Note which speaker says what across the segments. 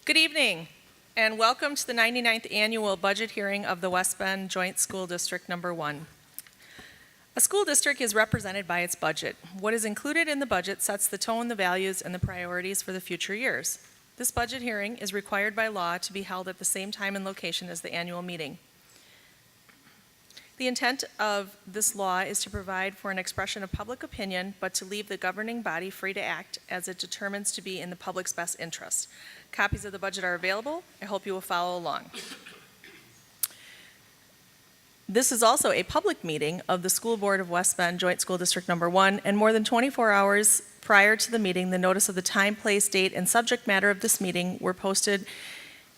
Speaker 1: Good evening, and welcome to the 99th Annual Budget Hearing of the West Bend Joint School District Number 1. A school district is represented by its budget. What is included in the budget sets the tone, the values, and the priorities for the future years. This budget hearing is required by law to be held at the same time and location as the annual meeting. The intent of this law is to provide for an expression of public opinion, but to leave the governing body free to act as it determines to be in the public's best interest. Copies of the budget are available. I hope you will follow along. This is also a public meeting of the School Board of West Bend Joint School District Number 1, and more than 24 hours prior to the meeting, the notice of the time, place, date, and subject matter of this meeting were posted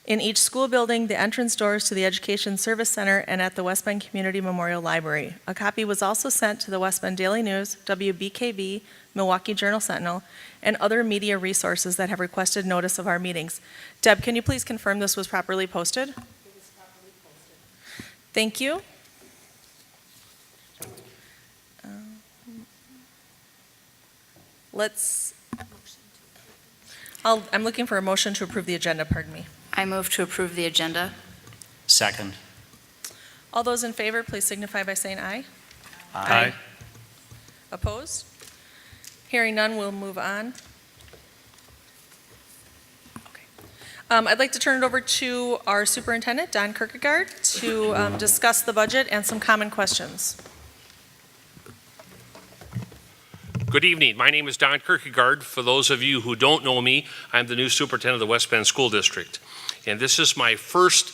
Speaker 1: in each school building, the entrance doors to the Education Service Center, and at the West Bend Community Memorial Library. A copy was also sent to the West Bend Daily News, WBKV, Milwaukee Journal-Sentinel, and other media resources that have requested notice of our meetings. Deb, can you please confirm this was properly posted? It was properly posted. Thank you. I'm looking for a motion to approve the agenda, pardon me.
Speaker 2: I move to approve the agenda.
Speaker 3: Second.
Speaker 1: All those in favor, please signify by saying aye.
Speaker 3: Aye.
Speaker 1: Opposed? Hearing none, we'll move on. Okay. I'd like to turn it over to our superintendent, Don Kierkegaard, to discuss the budget and some common questions.
Speaker 4: Good evening. My name is Don Kierkegaard. For those of you who don't know me, I'm the new superintendent of the West Bend School District. And this is my first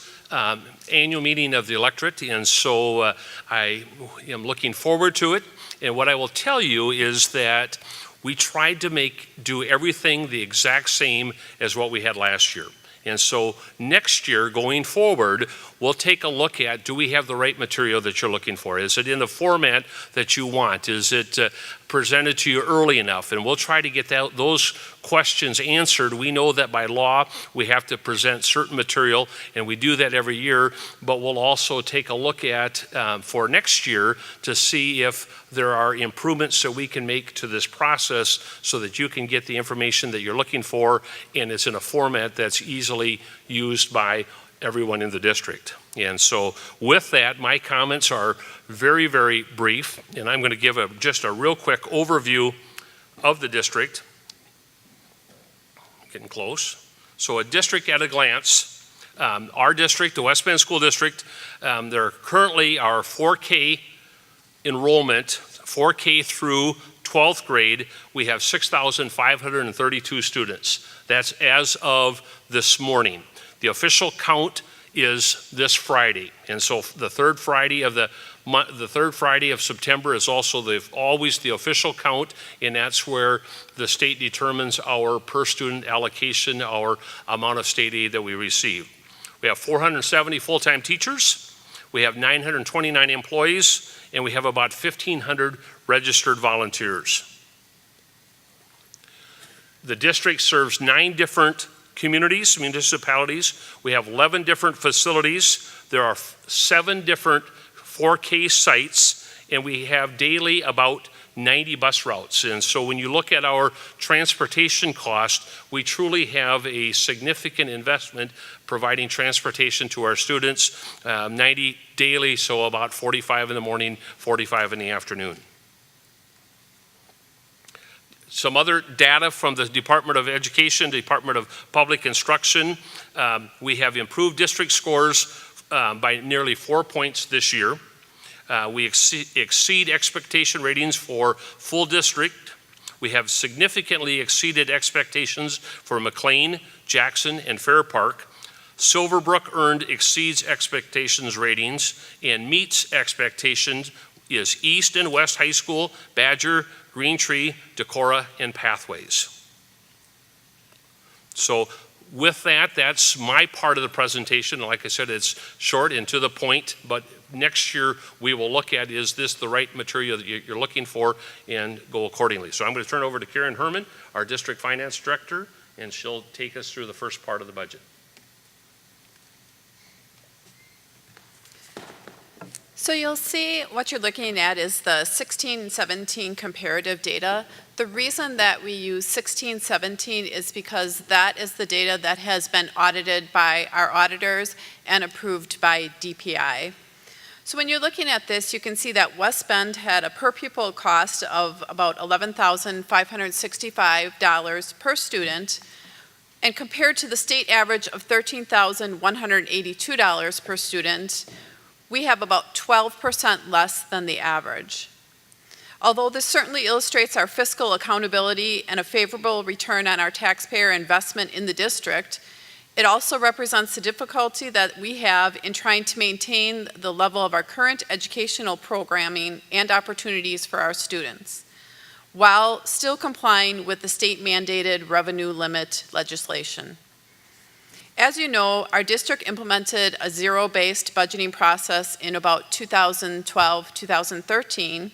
Speaker 4: annual meeting of the electorate, and so I am looking forward to it. And what I will tell you is that we tried to do everything the exact same as what we had last year. And so next year, going forward, we'll take a look at, do we have the right material that you're looking for? Is it in the format that you want? Is it presented to you early enough? And we'll try to get those questions answered. We know that by law, we have to present certain material, and we do that every year, but we'll also take a look at for next year to see if there are improvements that we can make to this process so that you can get the information that you're looking for, and it's in a format that's easily used by everyone in the district. And so with that, my comments are very, very brief, and I'm going to give just a real quick overview of the district. Getting close. So a district at a glance. Our district, the West Bend School District, there currently are 4K enrollment, 4K through 12th grade. We have 6,532 students. That's as of this morning. The official count is this Friday, and so the third Friday of September is also always the official count, and that's where the state determines our per student allocation, our amount of state aid that we receive. We have 470 full-time teachers, we have 929 employees, and we have about 1,500 registered volunteers. The district serves 9 different municipalities. We have 11 different facilities. There are 7 different 4K sites, and we have daily about 90 bus routes. And so when you look at our transportation cost, we truly have a significant investment providing transportation to our students, 90 daily, so about 45 in the morning, 45 in the afternoon. Some other data from the Department of Education, Department of Public Instruction. We have improved district scores by nearly 4 points this year. We exceed expectation ratings for full district. We have significantly exceeded expectations for McLean, Jackson, and Fair Park. Silverbrook earned exceeds expectations ratings and meets expectations is East and West High School, Badger, Green Tree, Decorah, and Pathways. So with that, that's my part of the presentation. Like I said, it's short and to the point, but next year we will look at, is this the right material that you're looking for, and go accordingly. So I'm going to turn it over to Karen Herman, our District Finance Director, and she'll take us through the first part of the budget.
Speaker 5: So you'll see what you're looking at is the 16-17 comparative data The reason that we use 1617 is because that is the data that has been audited by our auditors and approved by DPI. So when you're looking at this, you can see that West Bend had a per pupil cost of about $11,565 per student, and compared to the state average of $13,182 per student, we have about 12% less than the average. Although this certainly illustrates our fiscal accountability and a favorable return on our taxpayer investment in the district, it also represents the difficulty that we have in trying to maintain the level of our current educational programming and opportunities for our students, while still complying with the state-mandated revenue limit legislation. As you know, our district implemented a zero-based budgeting process in about 2012-2013,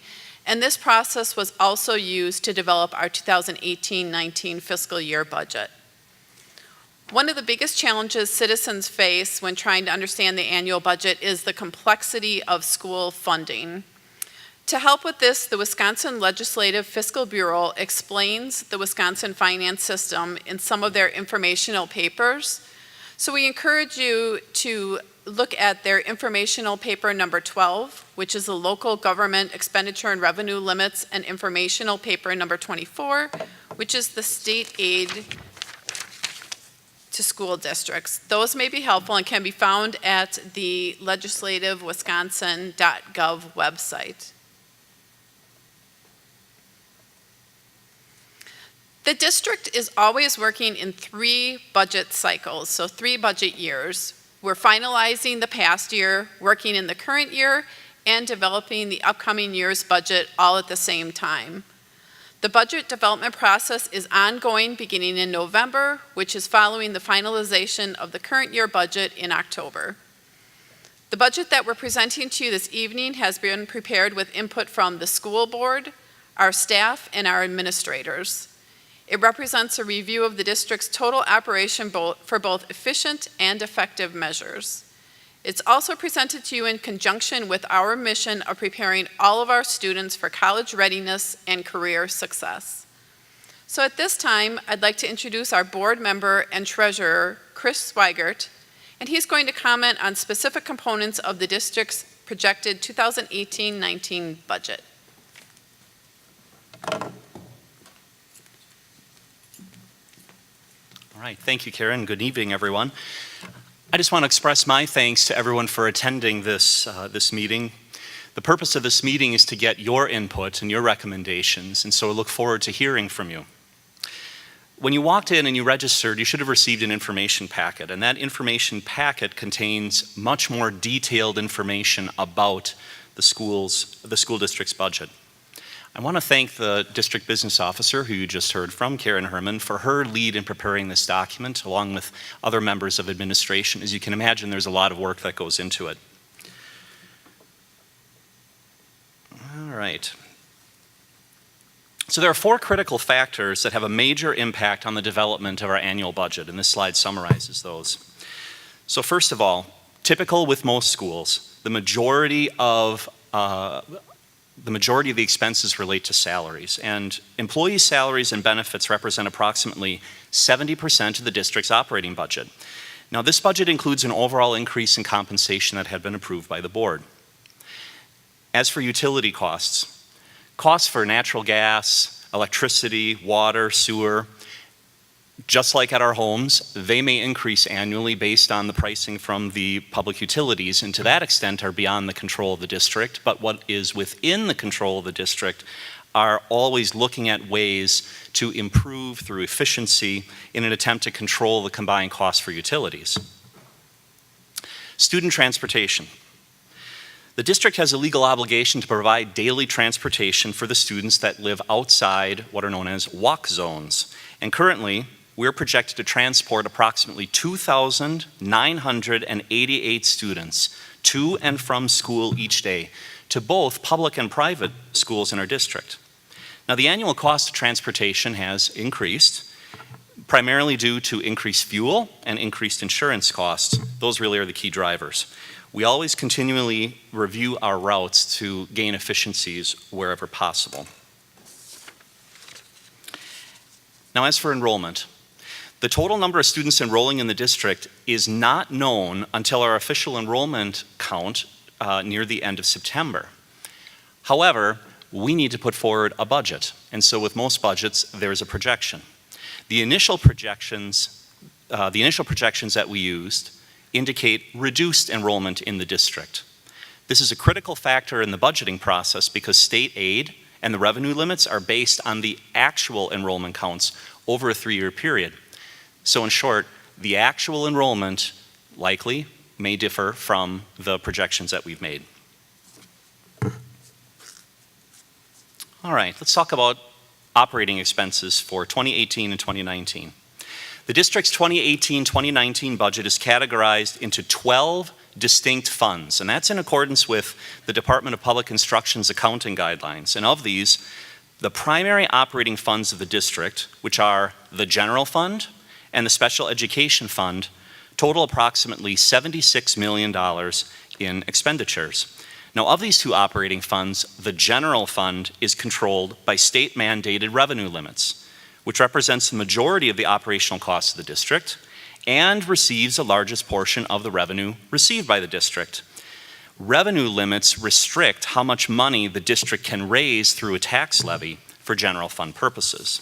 Speaker 5: and this process was also used to develop our 2018-19 fiscal year budget. One of the biggest challenges citizens face when trying to understand the annual budget is the complexity of school funding. To help with this, the Wisconsin Legislative Fiscal Bureau explains the Wisconsin finance system in some of their informational papers. So we encourage you to look at their informational paper number 12, which is the Local Government Expenditure and Revenue Limits, and informational paper number 24, which is the State Aid to School Districts. Those may be helpful and can be found at the legislativewisconsin.gov website. The district is always working in 3 budget cycles, so 3 budget years. We're finalizing the past year, working in the current year, and developing the upcoming year's budget all at the same time. The budget development process is ongoing beginning in November, which is following the finalization of the current year budget in October. The budget that we're presenting to you this evening has been prepared with input from the school board, our staff, and our administrators. It represents a review of the district's total operation for both efficient and effective measures. It's also presented to you in conjunction with our mission of preparing all of our students for college readiness and career success. So at this time, I'd like to introduce our board member and treasurer, Chris Swigert, and he's going to comment on specific components of the district's projected 2018-19 budget.
Speaker 3: All right, thank you, Karen. Good evening, everyone. I just want to express my thanks to everyone for attending this meeting. The purpose of this meeting is to get your input and your recommendations, and so I look forward to hearing from you. When you walked in and you registered, you should have received an information packet, and that information packet contains much more detailed information about the school district's budget. I want to thank the district business officer who you just heard from, Karen Herman, for her lead in preparing this document, along with other members of administration. As you can imagine, there's a lot of work that goes into it. All right. So there are 4 critical factors that have a major impact on the development of our annual budget, and this slide summarizes those. So first of all, typical with most schools, the majority of the expenses relate to salaries, and employee salaries and benefits represent approximately 70% of the district's operating budget. Now, this budget includes an overall increase in compensation that had been approved by the board. As for utility costs for natural gas, electricity, water, sewer, just like at our homes, they may increase annually based on the pricing from the public utilities, and to that extent are beyond the control of the district. But what is within the control of the district are always looking at ways to improve through efficiency in an attempt to control the combined costs for utilities. Student transportation. The district has a legal obligation to provide daily transportation for the students that live outside what are known as walk zones. And currently, we're projected to transport approximately 2,988 students to and from school each day to both public and private schools in our district. Now, the annual cost of transportation has increased, primarily due to increased fuel and increased insurance costs. Those really are the key drivers. We always continually review our routes to gain efficiencies wherever possible. Now, as for enrollment, the total number of students enrolling in the district is not known until our official enrollment count near the end of September. However, we need to put forward a budget, and so with most budgets, there's a projection. The initial projections that we used indicate reduced enrollment in the district. This is a critical factor in the budgeting process because state aid and the revenue limits are based on the actual enrollment counts over a 3-year period. So in short, the actual enrollment likely may differ from the projections that we've made. All right, let's talk about operating expenses for 2018 and 2019. The district's 2018-2019 budget is categorized into 12 distinct funds, and that's in accordance with the Department of Public Instruction's accounting guidelines. And of these, the primary operating funds of the district, which are the general fund and the special education fund, total approximately $76 million in expenditures. Now, of these two operating funds, the general fund is controlled by state-mandated revenue limits, which represents the majority of the operational costs of the district and receives the largest portion of the revenue received by the district. Revenue limits restrict how much money the district can raise through a tax levy for general fund purposes.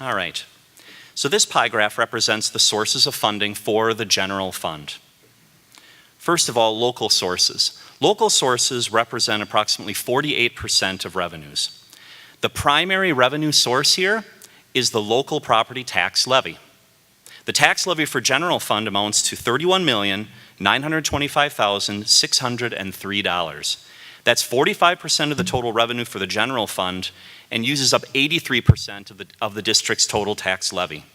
Speaker 3: All right. So this pie graph represents the sources of funding for the general fund. First of all, local sources. Local sources represent approximately 48% of revenues. The primary revenue source here is the local property tax levy. The tax levy for general fund amounts to $31,925,603. That's 45% of the total revenue for the general fund and uses up 83% of the district's total tax levy.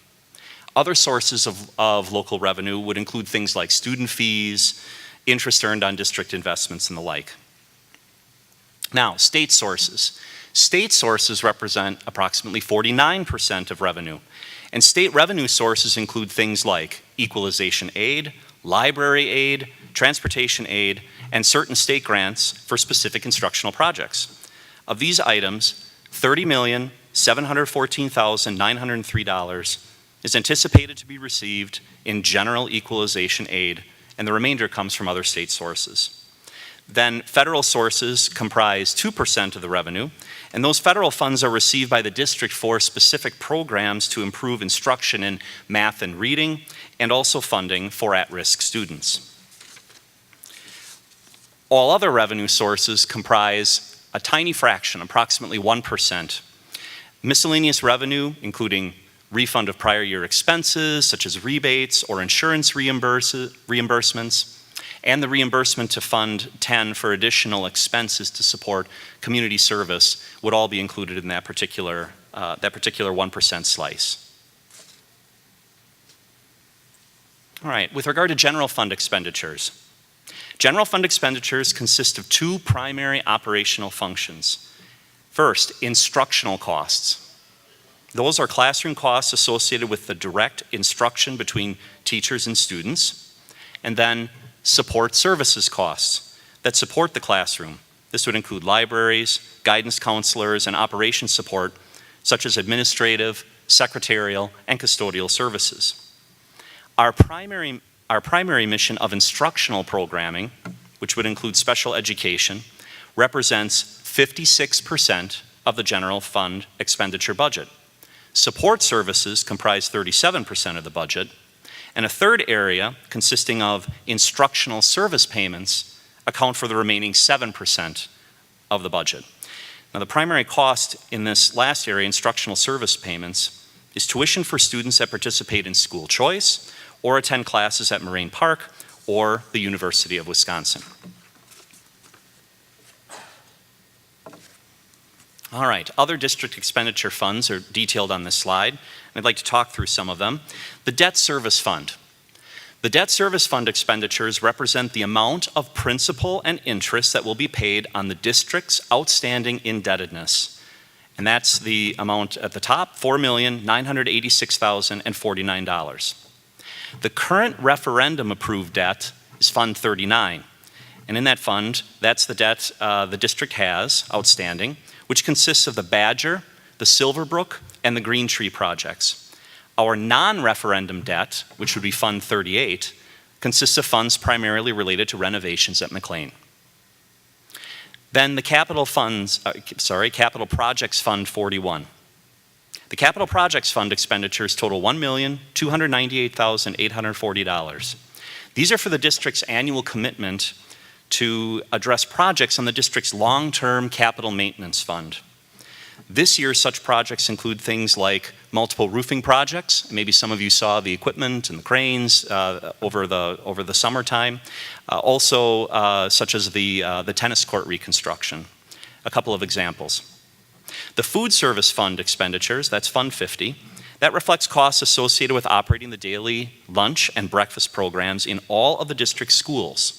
Speaker 3: Other sources of local revenue would include things like student fees, interest earned on district investments, and the like. Now, state sources. State sources represent approximately 49% of revenue, and state revenue sources include things like equalization aid, library aid, transportation aid, and certain state grants for specific instructional projects. Of these items, $30,714,903 is anticipated to be received in general equalization aid, and the remainder comes from other state sources. Then federal sources comprise 2% of the revenue, and those federal funds are received by the district for specific programs to improve instruction in math and reading, and also funding for at-risk students. All other revenue sources comprise a tiny fraction, approximately 1%. Miscellaneous revenue, including refund of prior year expenses, such as rebates or insurance reimbursements, and the reimbursement to Fund 10 for additional expenses to support community service would all be included in that particular 1% slice. All right, with regard to general fund expenditures. General fund expenditures consist of two primary operational functions. First, instructional costs. Those are classroom costs associated with the direct instruction between teachers and students, and then support services costs that support the classroom. This would include libraries, guidance counselors, and operations support, such as administrative, secretarial, and custodial services. Our primary mission of instructional programming, which would include special education, represents 56% of the general fund expenditure budget. Support services comprise 37% of the budget, and a third area, consisting of instructional service payments, account for the remaining 7% of the budget. Now, the primary cost in this last area, instructional service payments, is tuition for students that participate in school choice or attend classes at Moraine Park or the University of Wisconsin. All right, other district expenditure funds are detailed on this slide. I'd like to talk through some of them. The debt service fund. The debt service fund expenditures represent the amount of principal and interest that will be paid on the district's outstanding indebtedness. And that's the amount at the top, $4,986,049. The current referendum-approved debt is Fund 39. And in that fund, that's the debt the district has outstanding, which consists of the Badger, the Silverbrook, and the Green Tree projects. Our non-referendum debt, which would be Fund 38, consists of funds primarily related to renovations at McLean. Then the Capital Projects Fund 41. The Capital Projects Fund expenditures total $1,298,840. These are for the district's annual commitment to address projects on the district's long-term capital maintenance fund. This year, such projects include things like multiple roofing projects. Maybe some of you saw the equipment and the cranes over the summertime. Also, such as the tennis court reconstruction. A couple of examples. The Food Service Fund expenditures, that's Fund 50, that reflects costs associated with operating the daily lunch and breakfast programs in all of the district schools.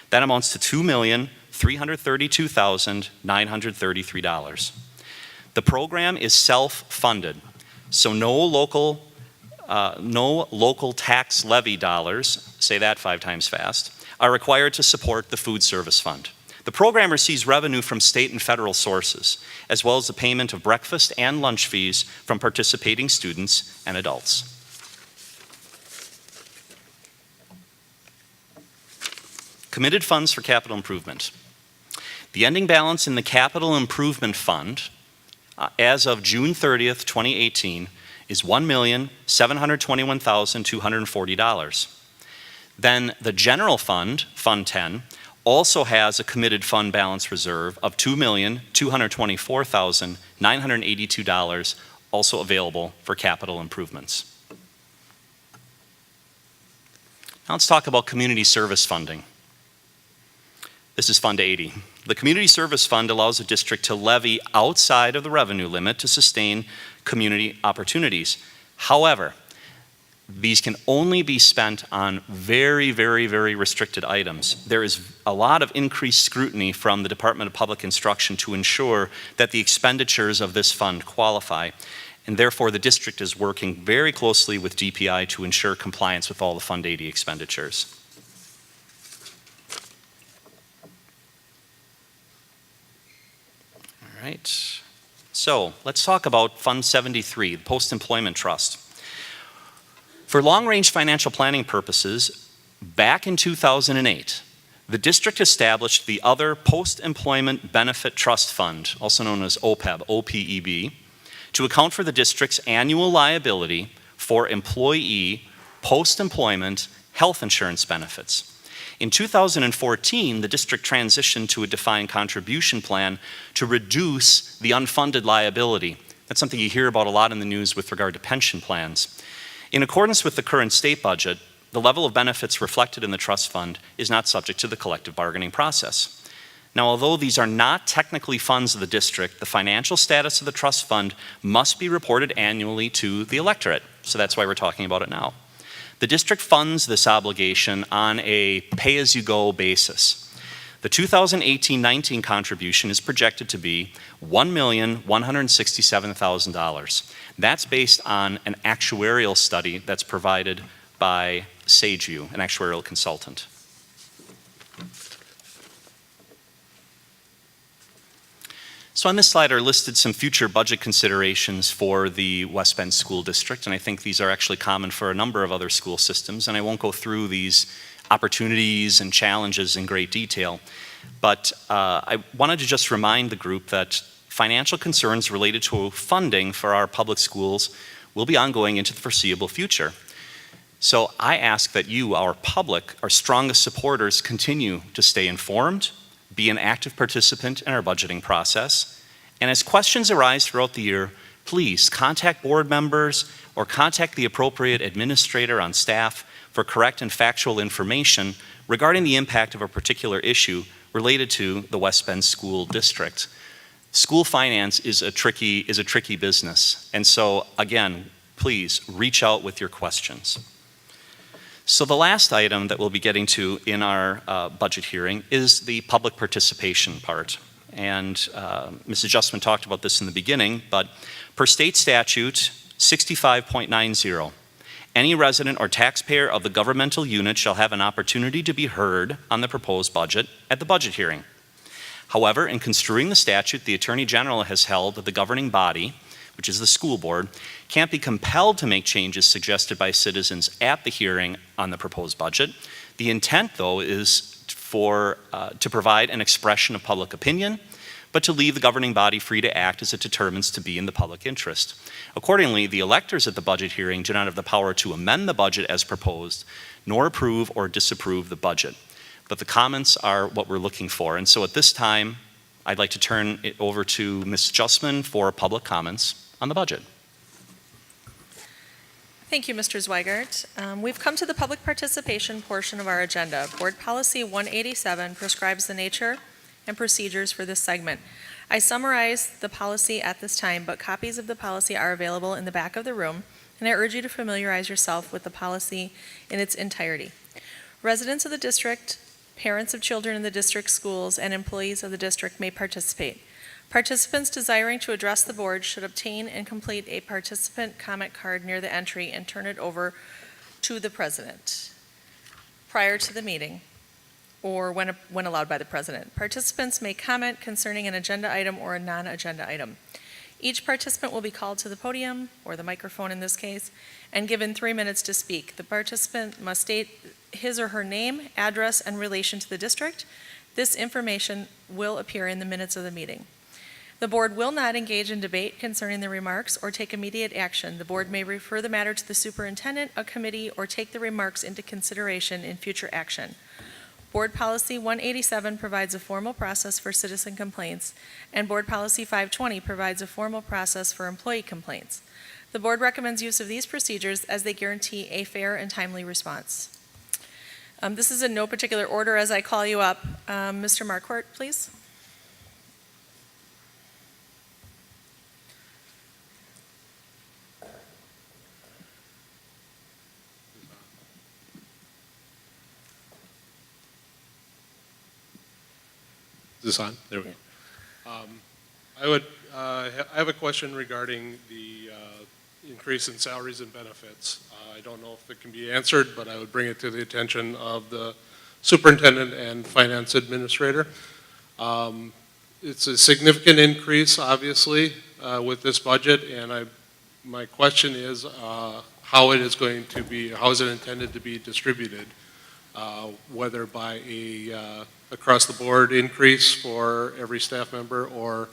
Speaker 3: That amounts to $2,332,933. The program is self-funded, so no local tax levy dollars, say that 5 times fast, are required to support the Food Service Fund. The program receives revenue from state and federal sources, as well as the payment of breakfast and lunch fees from participating students and adults. Committed funds for capital improvement. The ending balance in the Capital Improvement Fund as of June 30th, 2018 is $1,721,240. Then the General Fund, Fund 10, also has a committed fund balance reserve of $2,224,982 also available for capital improvements. Now let's talk about community service funding. This is Fund 80. The Community Service Fund allows the district to levy outside of the revenue limit to sustain community opportunities. However, these can only be spent on very, very, very restricted items. There is a lot of increased scrutiny from the Department of Public Instruction to ensure that the expenditures of this fund qualify, and therefore the district is working very closely with DPI to ensure compliance with all the Fund 80 expenditures. All right, so let's talk about Fund 73, the Post-Employment Trust. For long-range financial planning purposes, back in 2008, the district established the Other Post-Employment Benefit Trust Fund, also known as OPEB, OPEB, to account for the district's annual liability for employee post-employment health insurance benefits. In 2014, the district transitioned to a defined contribution plan to reduce the unfunded liability. That's something you hear about a lot in the news with regard to pension plans. In accordance with the current state budget, the level of benefits reflected in the trust fund is not subject to the collective bargaining process. Now, although these are not technically funds of the district, the financial status of the trust fund must be reported annually to the electorate, so that's why we're talking about it now. The district funds this obligation on a pay-as-you-go basis. The 2018-19 contribution is projected to be $1,167,000. That's based on an actuarial study that's provided by SageView, an actuarial consultant. So on this slide are listed some future budget considerations for the West Bend School District, and I think these are actually common for a number of other school systems, and I won't go through these opportunities and challenges in great detail, but I wanted to just remind the group that financial concerns related to funding for our public schools will be ongoing into the foreseeable future. So I ask that you, our public, our strongest supporters, continue to stay informed, be an active participant in our budgeting process, and as questions arise throughout the year, please contact board members or contact the appropriate administrator on staff for correct and factual information regarding the impact of a particular issue related to the West Bend School District. School finance is a tricky business, and so again, please reach out with your questions. So the last item that we'll be getting to in our budget hearing is the public participation part. And Mrs. Justman talked about this in the beginning, but per state statute 65.90, any resident or taxpayer of the governmental unit shall have an opportunity to be heard on the proposed budget at the budget hearing. However, in construing the statute, the Attorney General has held that the governing body, which is the school board, can't be compelled to make changes suggested by citizens at the hearing on the proposed budget. The intent, though, is to provide an expression of public opinion, but to leave the governing body free to act as it determines to be in the public interest. Accordingly, the electors at the budget hearing do not have the power to amend the budget as proposed, nor approve or disapprove the budget. But the comments are what we're looking for. And so at this time, I'd like to turn it over to Ms. Justman for public comments on the budget.
Speaker 1: Thank you, Mr. Zweigart. We've come to the public participation portion of our agenda. Board Policy 187 prescribes the nature and procedures for this segment. I summarize the policy at this time, but copies of the policy are available in the back of the room, and I urge you to familiarize yourself with the policy in its entirety. Residents of the district, parents of children in the district schools, and employees of the district may participate. Participants desiring to address the board should obtain and complete a participant comment card near the entry and turn it over to the president prior to the meeting or when allowed by the president. Participants may comment concerning an agenda item or a non-agenda item. Each participant will be called to the podium, or the microphone in this case, and given 3 minutes to speak. The participant must state his or her name, address, and relation to the district. This information will appear in the minutes of the meeting. The board will not engage in debate concerning the remarks or take immediate action. The board may refer the matter to the superintendent, a committee, or take the remarks into consideration in future action. Board Policy 187 provides a formal process for citizen complaints, and Board Policy 520 provides a formal process for employee complaints. The board recommends use of these procedures as they guarantee a fair and timely response. This is in no particular order as I call you up. Mr. Marquardt, please.
Speaker 6: Is this on? There we go. I have a question regarding the increase in salaries and benefits. I don't know if it can be answered, but I would bring it to the attention of the superintendent and finance administrator. It's a significant increase, obviously, with this budget, and my question is how it is going to be, how is it intended to be distributed? Whether by a across-the-board increase for every staff member, or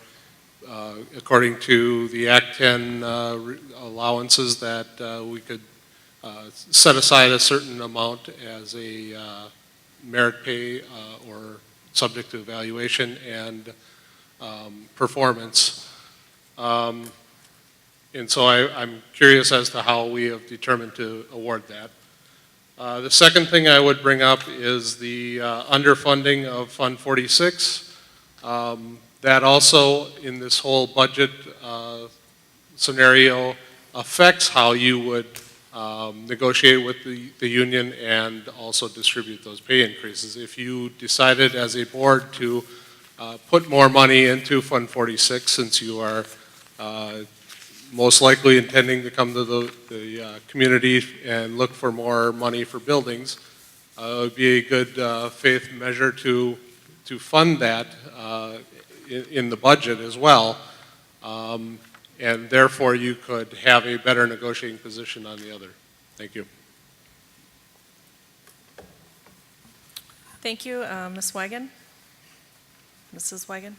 Speaker 6: according to the Act 10 allowances that we could set aside a certain amount as a merit pay or subject to evaluation and performance. And so I'm curious as to how we have determined to award that. The second thing I would bring up is the underfunding of Fund 46. That also, in this whole budget scenario, affects how you would negotiate with the union and also distribute those pay increases. If you decided as a board to put more money into Fund 46, since you are most likely intending to come to the community and look for more money for buildings, it would be a good faith measure to fund that in the budget as well. And therefore you could have a better negotiating position on the other. Thank you.
Speaker 1: Thank you, Ms. Wagon. Mrs. Wagon.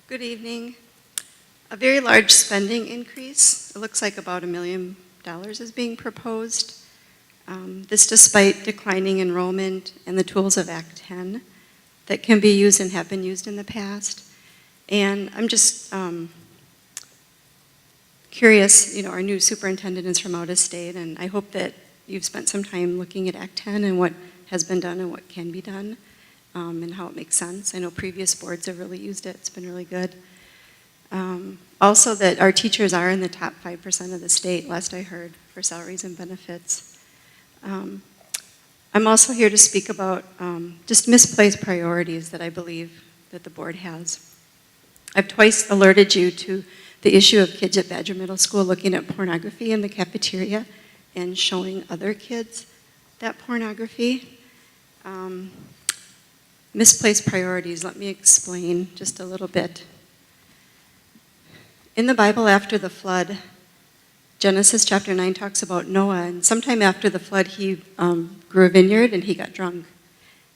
Speaker 7: Good evening. A very large spending increase. It looks like about $1 million is being proposed. This despite declining enrollment and the tools of Act 10 that can be used and have been used in the past. And I'm just curious, our new superintendent is from out of state, and I hope that you've spent some time looking at Act 10 and what has been done and what can be done. And how it makes sense. I know previous boards have really used it. It's been really good. Also that our teachers are in the top 5% of the state, last I heard, for salaries and benefits. I'm also here to speak about just misplaced priorities that I believe that the board has. I've twice alerted you to the issue of kids at Badger Middle School looking at pornography in the cafeteria and showing other kids that pornography. Misplaced priorities, let me explain just a little bit. In the Bible after the flood, Genesis chapter 9 talks about Noah, and sometime after the flood he grew a vineyard and he got drunk.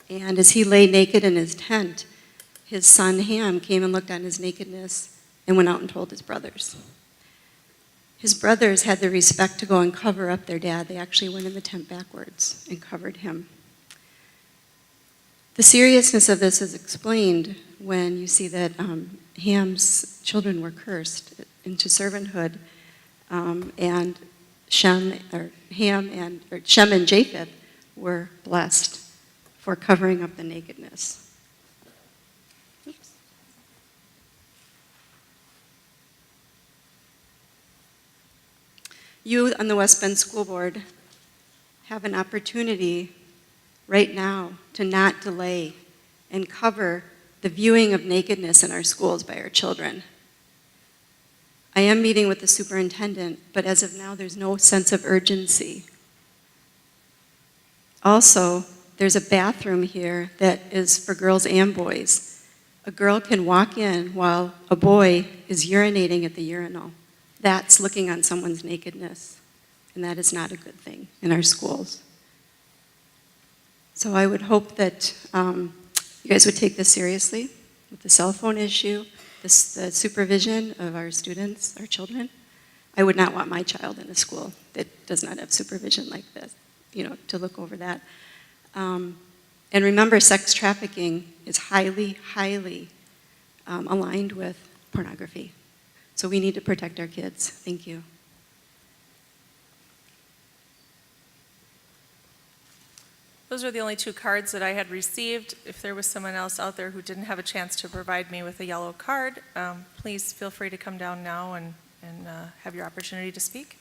Speaker 7: And as he lay naked in his tent, his son Ham came and looked on his nakedness and went out and told his brothers. His brothers had the respect to go and cover up their dad. They actually went in the tent backwards and covered him. The seriousness of this is explained when you see that Ham's children were cursed into servanthood, and Shem and Japheth were blessed for covering up the nakedness. Oops. You on the West Bend School Board have an opportunity right now to not delay and cover the viewing of nakedness in our schools by our children. I am meeting with the superintendent, but as of now, there's no sense of urgency. Also, there's a bathroom here that is for girls and boys. A girl can walk in while a boy is urinating at the urinal. That's looking on someone's nakedness, and that is not a good thing in our schools. So I would hope that you guys would take this seriously with the cell phone issue, the supervision of our students, our children. I would not want my child in a school that does not have supervision like this, to look over that. And remember, sex trafficking is highly, highly aligned with pornography. So we need to protect our kids. Thank you.
Speaker 1: Those are the only two cards that I had received. If there was someone else out there who didn't have a chance to provide me with a yellow card, please feel free to come down now and have your opportunity to speak.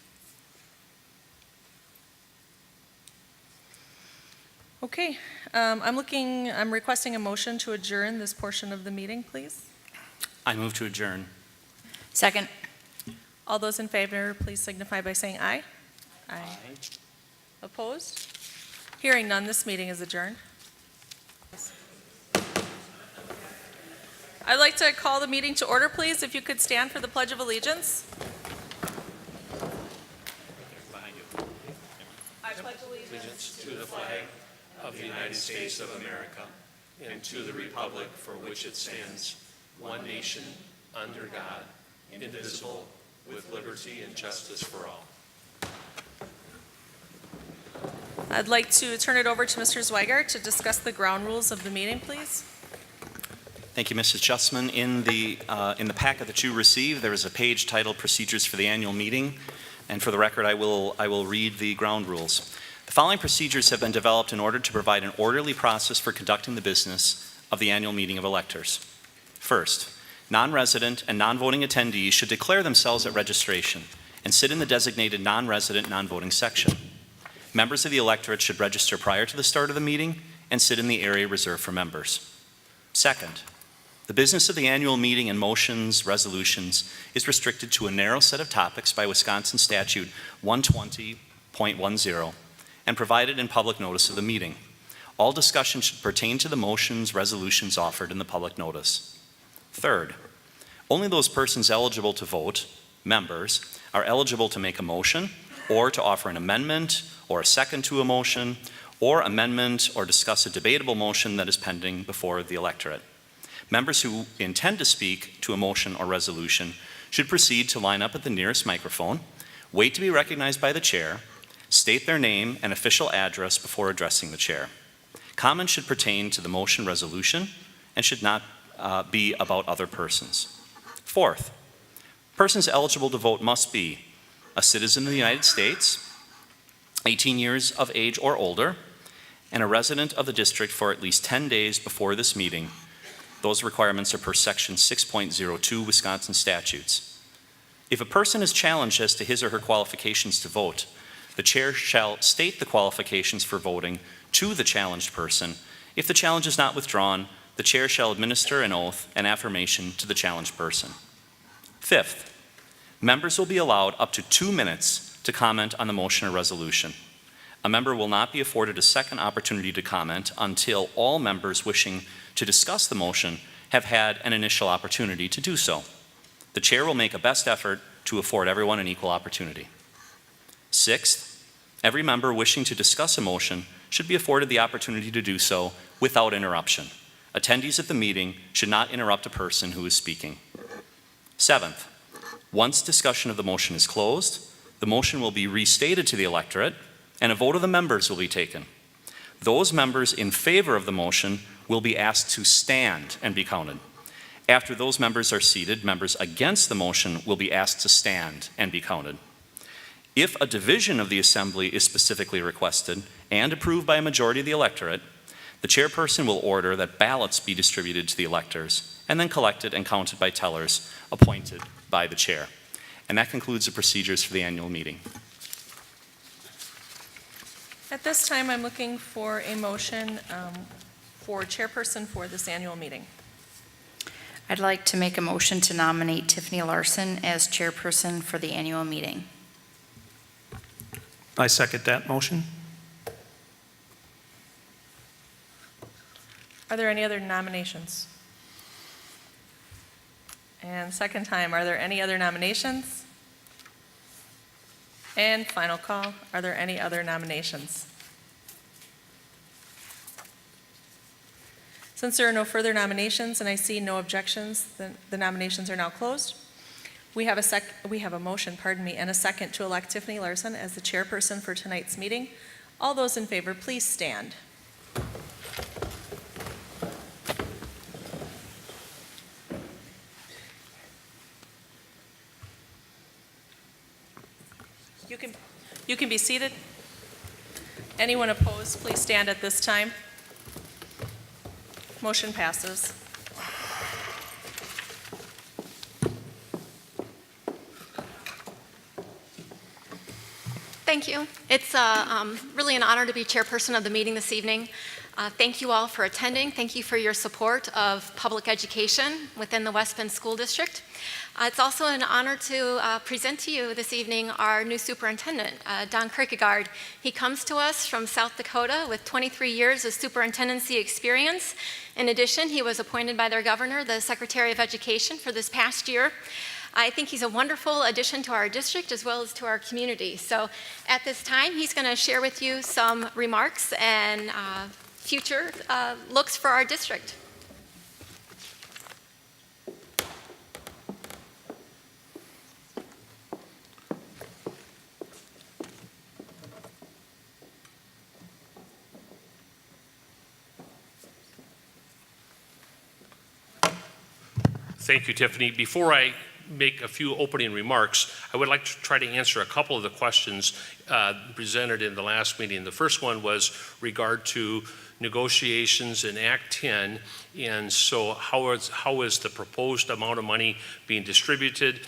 Speaker 1: Okay, I'm requesting a motion to adjourn this portion of the meeting, please.
Speaker 3: I move to adjourn.
Speaker 2: Second.
Speaker 1: All those in favor, please signify by saying aye. Aye. Opposed? Hearing none, this meeting is adjourned. I'd like to call the meeting to order, please. If you could stand for the Pledge of Allegiance. I pledge allegiance
Speaker 4: To the flag of the United States of America and to the republic for which it stands, one nation, under God, indivisible, with liberty and justice for all.
Speaker 1: I'd like to turn it over to Mr. Zweigart to discuss the ground rules of the meeting, please.
Speaker 3: Thank you, Mrs. Justman. In the packet that you received, there is a page titled Procedures for the Annual Meeting. And for the record, I will read the ground rules. The following procedures have been developed in order to provide an orderly process for conducting the business of the annual meeting of electors. First, non-resident and non-voting attendees should declare themselves at registration and sit in the designated non-resident, non-voting section. Members of the electorate should register prior to the start of the meeting and sit in the area reserved for members. Second, the business of the annual meeting and motions, resolutions is restricted to a narrow set of topics by Wisconsin Statute 120.10 and provided in public notice of the meeting. All discussion should pertain to the motions, resolutions offered in the public notice. Third, only those persons eligible to vote, members, are eligible to make a motion or to offer an amendment or a second to a motion or amendment or discuss a debatable motion that is pending before the electorate. Members who intend to speak to a motion or resolution should proceed to line up at the nearest microphone, wait to be recognized by the chair, state their name and official address before addressing the chair. Comments should pertain to the motion resolution and should not be about other persons. Fourth, persons eligible to vote must be a citizen of the United States, 18 years of age or older, and a resident of the district for at least 10 days before this meeting. Those requirements are per section 6.02 Wisconsin statutes. If a person is challenged as to his or her qualifications to vote, the chair shall state the qualifications for voting to the challenged person. If the challenge is not withdrawn, the chair shall administer an oath and affirmation to the challenged person. Fifth, Members will be allowed up to 2 minutes to comment on the motion or resolution. A member will not be afforded a second opportunity to comment until all members wishing to discuss the motion have had an initial opportunity to do so. The chair will make a best effort to afford everyone an equal opportunity. Sixth, every member wishing to discuss a motion should be afforded the opportunity to do so without interruption. Attendees at the meeting should not interrupt a person who is speaking. Seventh, once discussion of the motion is closed, the motion will be restated to the electorate and a vote of the members will be taken. Those members in favor of the motion will be asked to stand and be counted. After those members are seated, members against the motion will be asked to stand and be counted. If a division of the assembly is specifically requested and approved by a majority of the electorate, the chairperson will order that ballots be distributed to the electors and then collected and counted by tellers appointed by the chair. And that concludes the procedures for the annual meeting.
Speaker 1: At this time, I'm looking for a motion for chairperson for this annual meeting.
Speaker 2: I'd like to make a motion to nominate Tiffany Larson as chairperson for the annual meeting.
Speaker 8: I second that motion.
Speaker 1: Are there any other nominations? And second time, are there any other nominations? And final call, are there any other nominations? Since there are no further nominations and I see no objections, then the nominations are now closed. We have a motion, and a second to elect Tiffany Larson as the chairperson for tonight's meeting. All those in favor, please stand. You can be seated. Anyone opposed, please stand at this time. Motion passes.
Speaker 9: Thank you. It's really an honor to be chairperson of the meeting this evening. Thank you all for attending. Thank you for your support of public education within the West Bend School District. It's also an honor to present to you this evening our new superintendent, Don Kierkegaard. He comes to us from South Dakota with 23 years of superintendency experience. In addition, he was appointed by their governor, the Secretary of Education, for this past year. I think he's a wonderful addition to our district as well as to our community. So at this time, he's going to share with you some remarks and future looks for our district.
Speaker 4: Thank you, Tiffany. Before I make a few opening remarks, I would like to try to answer a couple of the questions presented in the last meeting. The first one was regard to negotiations in Act 10, and so how is the proposed amount of money being distributed?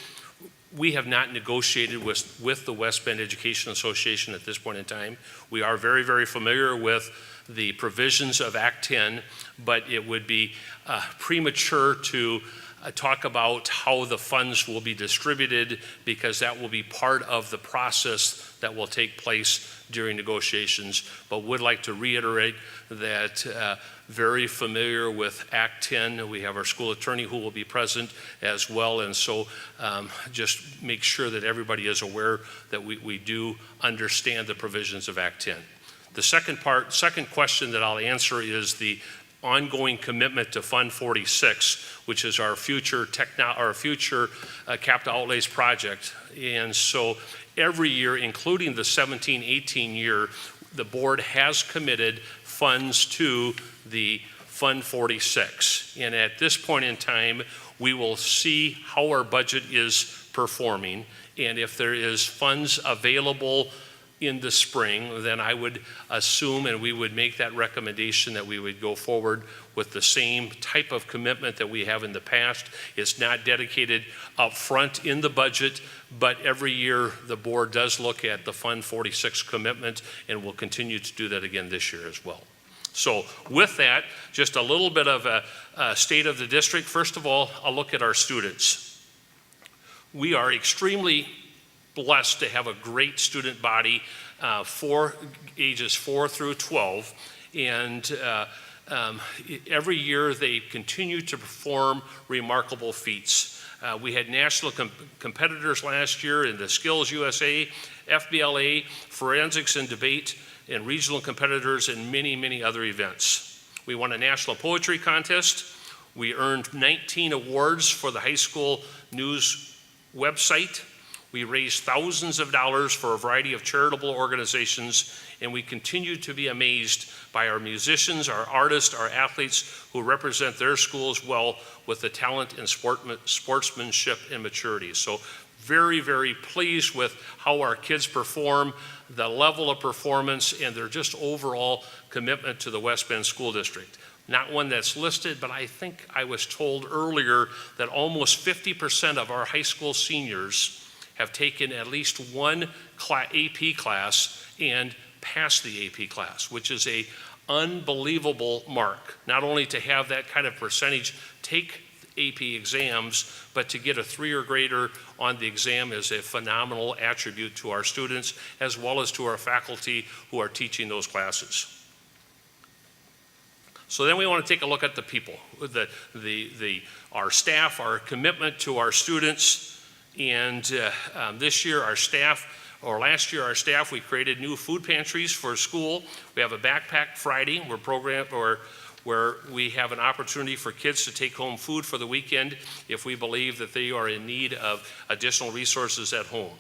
Speaker 4: We have not negotiated with the West Bend Education Association at this point in time. We are very, very familiar with the provisions of Act 10, but it would be premature to talk about how the funds will be distributed, because that will be part of the process that will take place during negotiations. But would like to reiterate that very familiar with Act 10. We have our school attorney who will be present as well, and so just make sure that everybody is aware that we do understand the provisions of Act 10. The second question that I'll answer is the ongoing commitment to Fund 46, which is our future capital outlays project. And so every year, including the 17-18 year, the board has committed funds to the Fund 46. And at this point in time, we will see how our budget is performing. And if there is funds available in the spring, then I would assume, and we would make that recommendation, that we would go forward with the same type of commitment that we have in the past. It's not dedicated up front in the budget, but every year the board does look at the Fund 46 commitment, and will continue to do that again this year as well. So with that, just a little bit of a state of the district. First of all, I'll look at our students. We are extremely blessed to have a great student body for ages 4 through 12. And every year they continue to perform remarkable feats. We had national competitors last year in the Skills USA, FBLA, Forensics and Debate, and regional competitors in many, many other events. We won a national poetry contest. We earned 19 awards for the high school news website. We raised thousands of dollars for a variety of charitable organizations, and we continue to be amazed by our musicians, our artists, our athletes who represent their schools well with the talent and sportsmanship and maturity. So very, very pleased with how our kids perform, the level of performance, and their just overall commitment to the West Bend School District. Not one that's listed, but I think I was told earlier that almost 50% of our high school seniors have taken at least one AP class and passed the AP class, which is a unbelievable mark. Not only to have that kind of percentage take AP exams, but to get a 3 or greater on the exam is a phenomenal attribute to our students as well as to our faculty who are teaching those classes. So then we want to take a look at the people, our staff, our commitment to our students. And this year our staff, or last year our staff, we created new food pantries for school. We have a Backpack Friday where we have an opportunity for kids to take home food for the weekend if we believe that they are in need of additional resources at home.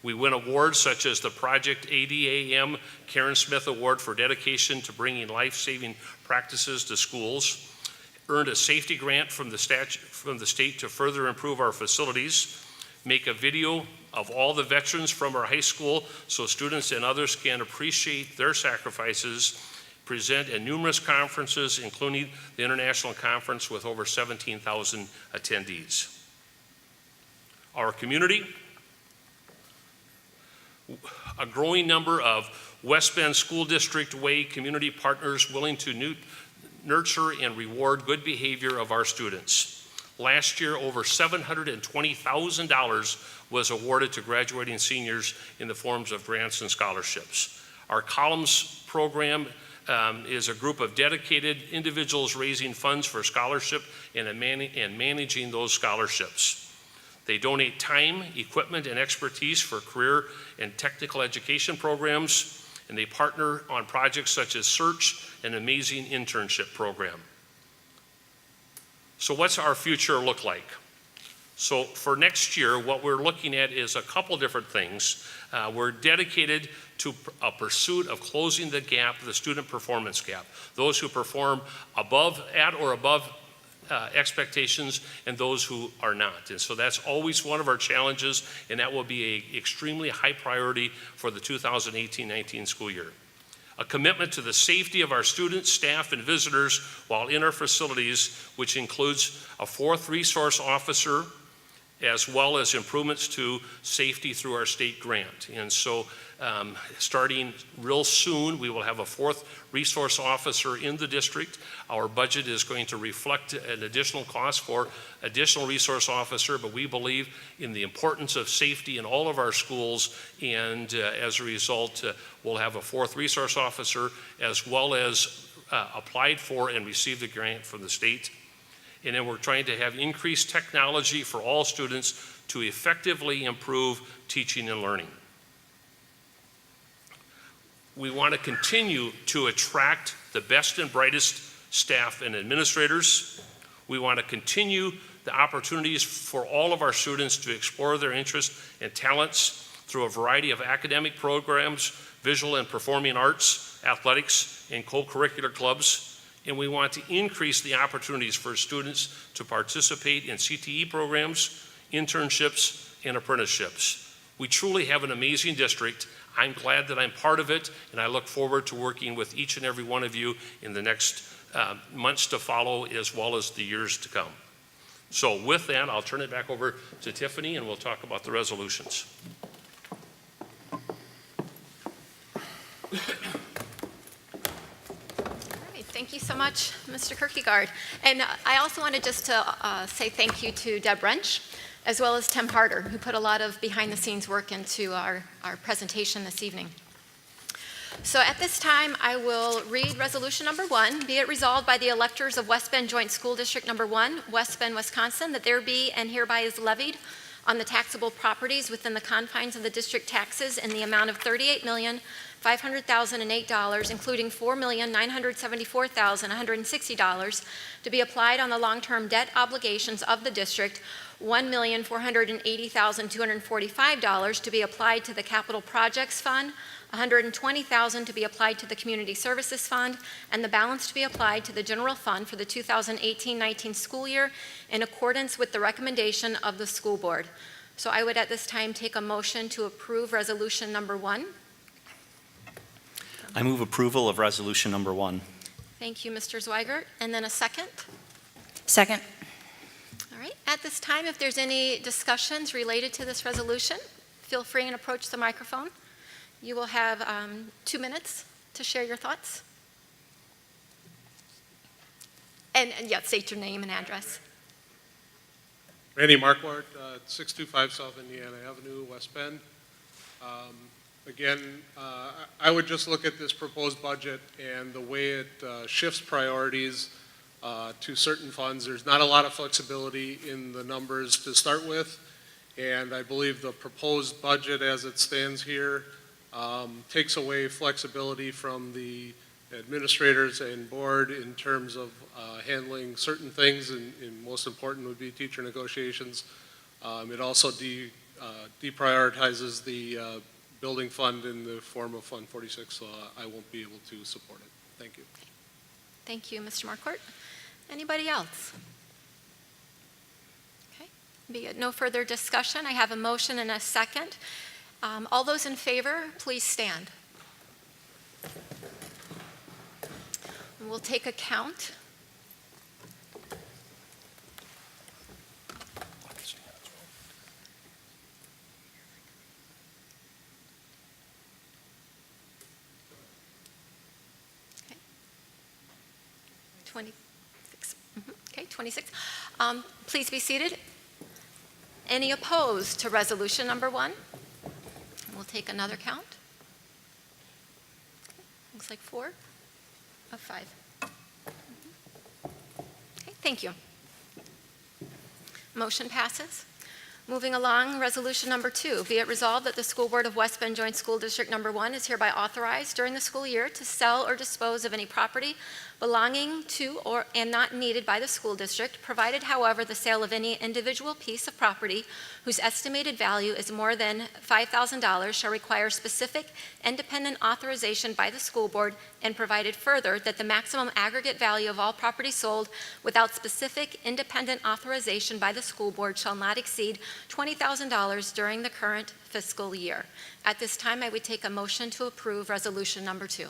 Speaker 4: We win awards such as the Project ADAM Karen Smith Award for dedication to bringing life-saving practices to schools, earned a safety grant from the state to further improve our facilities, make a video of all the veterans from our high school so students and others can appreciate their sacrifices, present at numerous conferences, including the International Conference with over 17,000 attendees. Our community, a growing number of West Bend School District Way community partners willing to nurture and reward good behavior of our students. Last year, over $720,000 was awarded to graduating seniors in the forms of grants and scholarships. Our Columns program is a group of dedicated individuals raising funds for scholarship and managing those scholarships. They donate time, equipment, and expertise for career and technical education programs, and they partner on projects such as Search, an amazing internship program. So what's our future look like? So for next year, what we're looking at is a couple different things. We're dedicated to a pursuit of closing the gap, the student performance gap. Those who perform at or above expectations and those who are not. And so that's always one of our challenges, and that will be an extremely high priority for the 2018-19 school year. A commitment to the safety of our students, staff, and visitors while in our facilities, which includes a 4th resource officer, as well as improvements to safety through our state grant. And so starting real soon, we will have a 4th resource officer in the district. Our budget is going to reflect an additional cost for additional resource officer, but we believe in the importance of safety in all of our schools, and as a result, we'll have a 4th resource officer, as well as applied for and received a grant from the state. And then we're trying to have increased technology for all students to effectively improve teaching and learning. We want to continue to attract the best and brightest staff and administrators. We want to continue the opportunities for all of our students to explore their interests and talents through a variety of academic programs, visual and performing arts, athletics, and co-curricular clubs. And we want to increase the opportunities for students to participate in CTE programs, internships, and apprenticeships. We truly have an amazing district. I'm glad that I'm part of it, and I look forward to working with each and every one of you in the next months to follow, as well as the years to come. So with that, I'll turn it back over to Tiffany, and we'll talk about the resolutions.
Speaker 9: Thank you so much, Mr. Kierkegaard. And I also wanted just to say thank you to Deb Wrench as well as Tim Harder, who put a lot of behind-the-scenes work into our presentation this evening. So at this time, I will read resolution number 1. Be it resolved by the electors of West Bend Joint School District Number 1, West Bend, Wisconsin, that there be and hereby is levied on the taxable properties within the confines of the district taxes in the amount of $38,500,008, including $4,974,160 to be applied on the long-term debt obligations of the district, $1,480,245 to be applied to the Capital Projects Fund, $120,000 to be applied to the Community Services Fund, and the balance to be applied to the General Fund for the 2018-19 school year in accordance with the recommendation of the school board. So I would at this time take a motion to approve resolution number 1.
Speaker 3: I move approval of resolution number 1.
Speaker 9: Thank you, Mr. Zweigert. And then a second.
Speaker 2: Second.
Speaker 9: All right. At this time, if there's any discussions related to this resolution, feel free and approach the microphone. You will have 2 minutes to share your thoughts. And yeah, state your name and address.
Speaker 6: Randy Marquardt, 625 South Indiana Avenue, West Bend. Again, I would just look at this proposed budget and the way it shifts priorities to certain funds. There's not a lot of flexibility in the numbers to start with, and I believe the proposed budget as it stands here takes away flexibility from the administrators and board in terms of handling certain things, and most important would be teacher negotiations. It also deprioritizes the building fund in the form of Fund 46, so I won't be able to support it. Thank you.
Speaker 9: Thank you, Mr. Marquardt. Anybody else? Okay. Be it no further discussion, I have a motion and a second. All those in favor, please stand. We'll take a count. Okay. 26. Okay, 26. Please be seated. Any opposed to resolution number 1? We'll take another count. Looks like 4 of 5. Okay, thank you. Motion passes. Moving along, resolution number 2. Be it resolved that the School Board of West Bend Joint School District Number 1 is hereby authorized during the school year to sell or dispose of any property belonging to and not needed by the school district, provided, however, the sale of any individual piece of property whose estimated value is more than $5,000 shall require specific independent authorization by the school board, and provided further that the maximum aggregate value of all property sold without specific independent authorization by the school board shall not exceed $20,000 during the current fiscal year. At this time, I would take a motion to approve resolution number 2.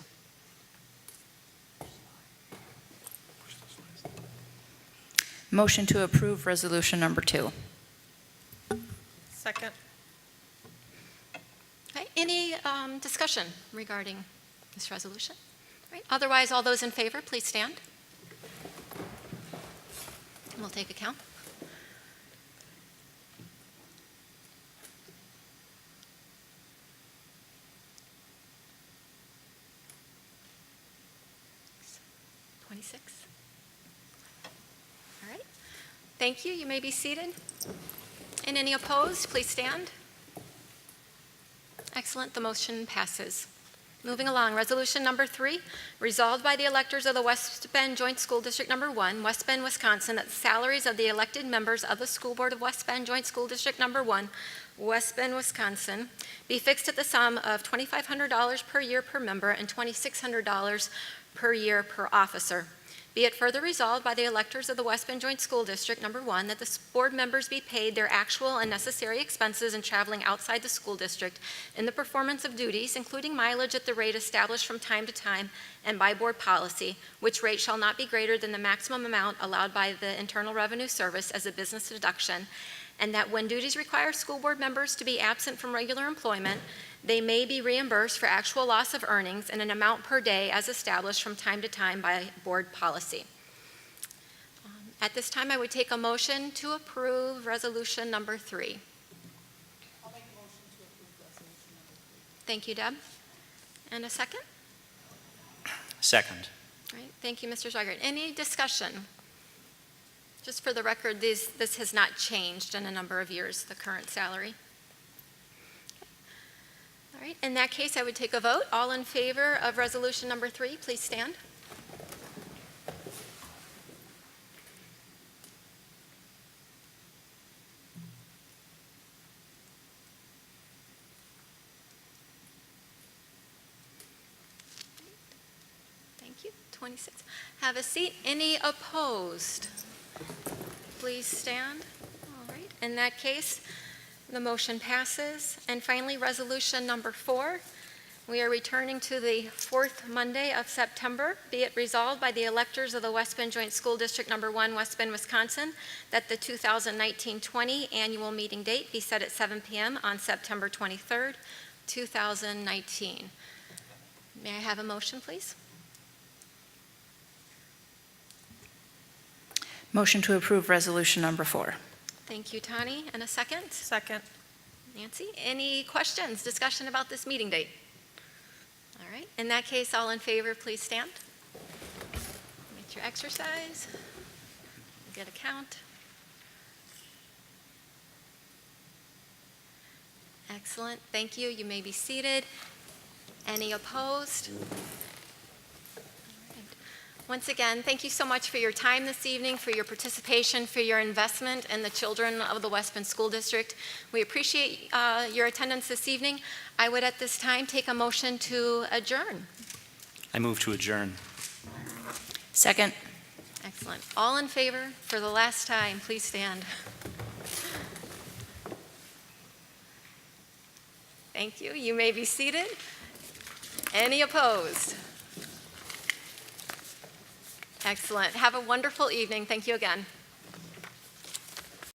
Speaker 2: Motion to approve resolution number 2.
Speaker 1: Second.
Speaker 9: Okay, any discussion regarding this resolution? Right. Otherwise, all those in favor, please stand. And we'll take a count. All right. Thank you. You may be seated. And any opposed, please stand. Excellent. The motion passes. Moving along, resolution number 3, resolved by the electors of the West Bend Joint School District Number 1, West Bend, Wisconsin, that the salaries of the elected members of the School Board of West Bend Joint School District Number 1, West Bend, Wisconsin, be fixed at the sum of $2,500 per year per member and $2,600 per year per officer. Be it further resolved by the electors of the West Bend Joint School District Number 1 that the board members be paid their actual and necessary expenses in traveling outside the school district in the performance of duties, including mileage at the rate established from time to time and by board policy, which rate shall not be greater than the maximum amount allowed by the Internal Revenue Service as a business deduction, and that when duties require school board members to be absent from regular employment, they may be reimbursed for actual loss of earnings in an amount per day as established from time to time by board policy. At this time, I would take a motion to approve resolution number 3.
Speaker 8: I'll make a motion to approve resolution number 3.
Speaker 9: Thank you, Deb. And a second?
Speaker 3: Second.
Speaker 9: All right, thank you, Mr. Zweigert. Any discussion? Just for the record, this has not changed in a number of years, the current salary. All right, in that case, I would take a vote. All in favor of resolution number 3, please stand. Thank you. 26. Have a seat. Any opposed? Please stand. All right. In that case, the motion passes. And finally, resolution number 4. We are returning to the fourth Monday of September. Be it resolved by the electors of the West Bend Joint School District Number 1, West Bend, Wisconsin, that the 2019-20 annual meeting date be set at 7 p.m. on September 23rd, 2019. May I have a motion, please?
Speaker 2: Motion to approve resolution number 4.
Speaker 9: Thank you, Tani. And a second?
Speaker 1: Second.
Speaker 9: Nancy, any questions, discussion about this meeting date? All right, in that case, all in favor, please stand. Get your exercise. Get a count. Excellent, thank you. You may be seated. Any opposed? Once again, thank you so much for your time this evening, for your participation, for your investment in the children of the West Bend School District. We appreciate your attendance this evening. I would at this time take a motion to adjourn.
Speaker 3: I move to adjourn.
Speaker 2: Second.
Speaker 9: Excellent. All in favor, for the last time, please stand. Thank you. You may be seated. Any opposed? Excellent. Have a wonderful evening. Thank you again.